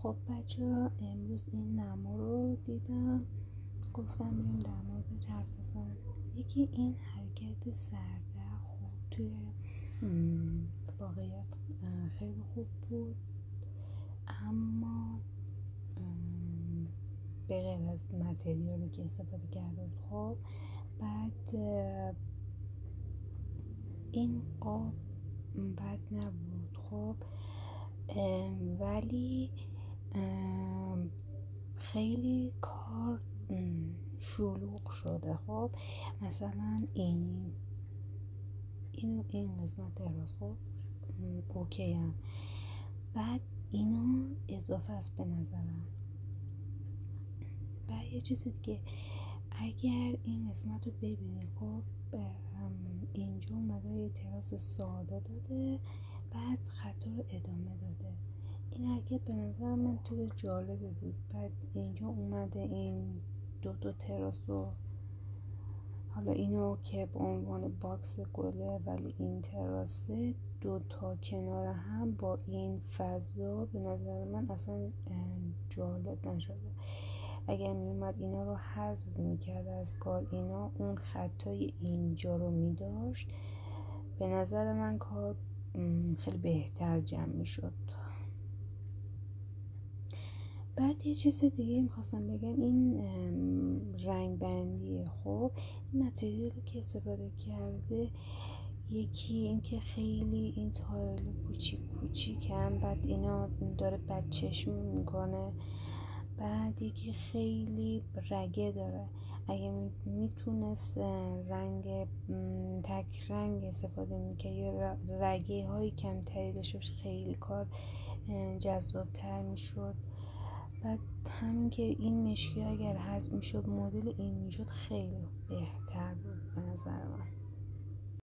خب بچه امروز این نما رو دیدم، گفتم بیام در موردش حرف بزنم. یکی این حرکت سردر خوب توی واقعیت خیلی خوب بود، اما به غیر از متریالی که استفاده کرده بود. خب بعد این آب بد نبود، خب ولی خیلی کار شلوغ شده. خب مثلا این قسمت دراز خب اوکی هم. بعد اینو اضافه است به نظرم. بعد یه چیز دیگه، اگر این قسمت رو ببینید، خب اینجا اومده یه تراس ساده داده، بعد خطا رو ادامه داده. این حرکت به نظر من چیز جالبه بود. بعد اینجا اومده این دو تراس رو، حالا اینو که به عنوان باکس گله، ولی این تراسه دو تا کنار هم با این فضا به نظر من اصلا جالب نشده. اگر میومد اینا رو حذف میکرد از کار، اینا اون خطای اینجا رو میداشت، به نظر من کار خیلی بهتر جمع میشد. بعد یه چیز دیگه میخواستم بگم، این رنگ بندیه. خب این متریالی که استفاده کرده، یکی این که خیلی این تایل کوچیکم، بعد اینا داره بد چشم میکنه. بعد یکی خیلی رگه داره. اگه میتونست رنگ تک رنگ استفاده میکرد یا رگه های کمتری داشته باشه، خیلی کار جذابتر میشد. بعد همین که این مشکی اگر حذف میشد، مدل این میشد، خیلی بهتر بود به نظر من.